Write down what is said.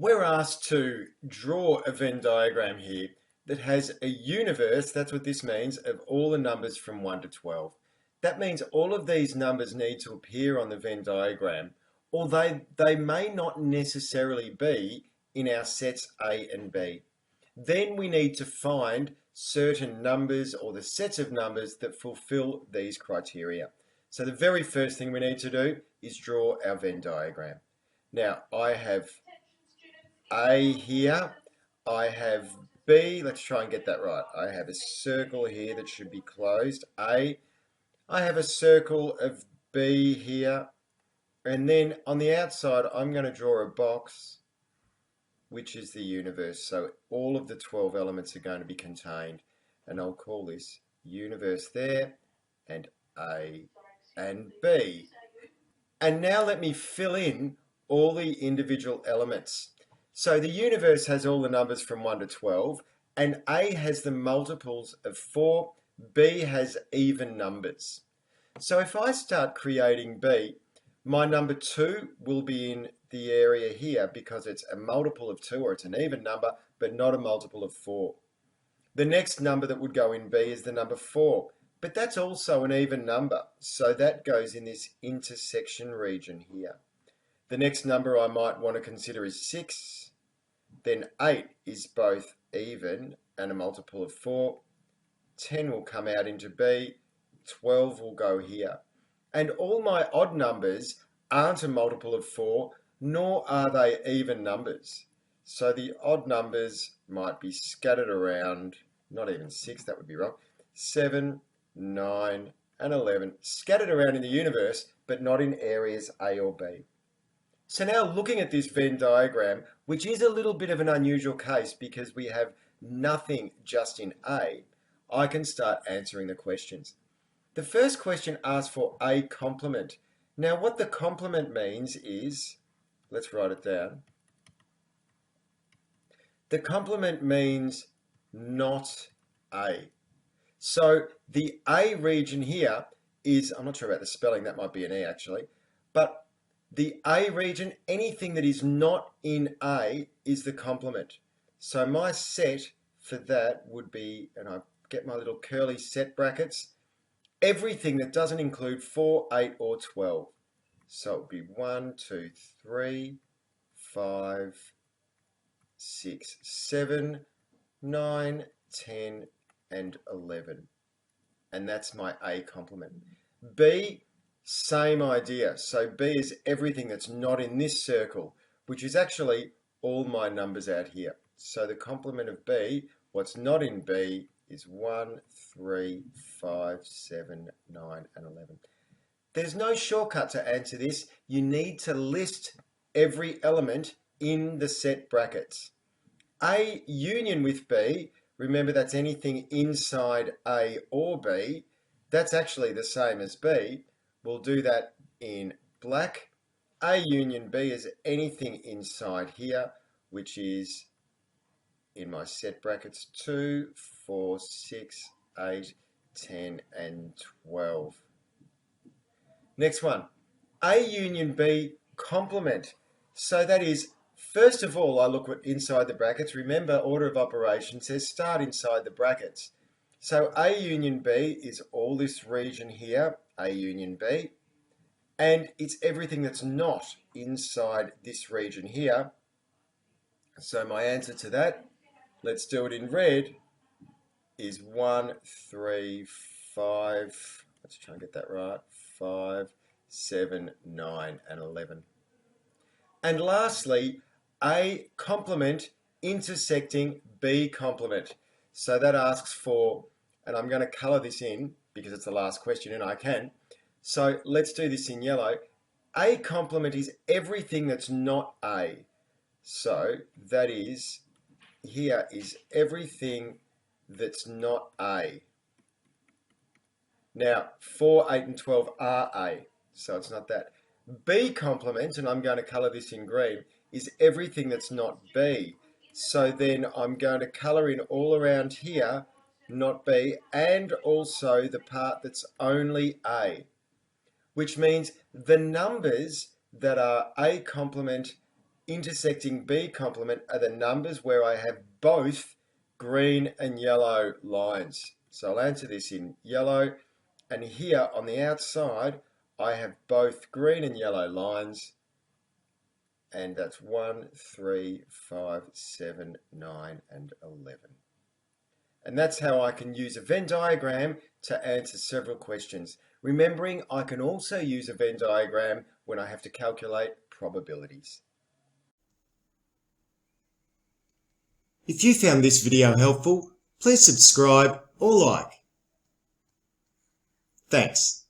We're asked to draw a Venn diagram here that has a universe, that's what this means, of all the numbers from 1 to 12. That means all of these numbers need to appear on the Venn diagram, although they may not necessarily be in our sets A and B. Then we need to find certain numbers or the sets of numbers that fulfill these criteria. So the very first thing we need to do is draw our Venn diagram. Now I have A here, I have B, let's try and get that right. I have a circle here that should be closed, A. I have a circle of B here, and then on the outside I'm going to draw a box which is the universe. So all of the 12 elements are going to be contained, and I'll call this universe there, and A and B. And now let me fill in all the individual elements. So the universe has all the numbers from 1 to 12, and A has the multiples of 4, B has even numbers. So if I start creating B, my number 2 will be in the area here because it's a multiple of 2, or it's an even number, but not a multiple of 4. The next number that would go in B is the number 4, but that's also an even number, so that goes in this intersection region here. The next number I might want to consider is 6. Then 8 is both even and a multiple of 4. 10 will come out into B. 12 will go here. And all my odd numbers aren't a multiple of 4, nor are they even numbers. So the odd numbers might be scattered around, not even 6, that would be wrong, 7, 9, and 11, scattered around in the universe, but not in areas A or B. So now looking at this Venn diagram, which is a little bit of an unusual case because we have nothing just in A, I can start answering the questions. The first question asks for a complement. Now what the complement means is, let's write it down. The complement means not A. So the A region here is, I'm not sure about the spelling, that might be an E actually, but the A region, anything that is not in A is the complement. So my set for that would be, and I get my little curly set brackets, everything that doesn't include 4, 8, or 12. So it would be 1, 2, 3, 5, 6, 7, 9, 10, and 11. And that's my A complement. B, same idea. So B is everything that's not in this circle, which is actually all my numbers out here. So the complement of B, what's not in B, is 1, 3, 5, 7, 9, and 11. There's no shortcut to answer this. You need to list every element in the set brackets. A union with B, remember that's anything inside A or B, that's actually the same as B. We'll do that in black. A union B is anything inside here, which is in my set brackets 2, 4, 6, 8, 10, and 12. Next one, A union B complement. So that is, first of all, I look at inside the brackets. Remember, order of operations says start inside the brackets. So A union B is all this region here, A union B, and it's everything that's not inside this region here. So my answer to that, let's do it in red, is 1, 3, 5, let's try and get that right, 5, 7, 9, and 11. And lastly, A complement intersecting B complement. So that asks for, and I'm going to colour this in because it's the last question and I can. So let's do this in yellow. A complement is everything that's not A. So that is, here is everything that's not A. Now, 4, 8, and 12 are A, so it's not that. B complement, and I'm going to colour this in green, is everything that's not B. So then I'm going to colour in all around here, not B, and also the part that's only A, which means the numbers that are A complement intersecting B complement are the numbers where I have both green and yellow lines. So I'll answer this in yellow. And here on the outside, I have both green and yellow lines. And that's 1, 3, 5, 7, 9, and 11. And that's how I can use a Venn diagram to answer several questions. Remembering I can also use a Venn diagram when I have to calculate probabilities. If you found this video helpful, please subscribe or like. Thanks.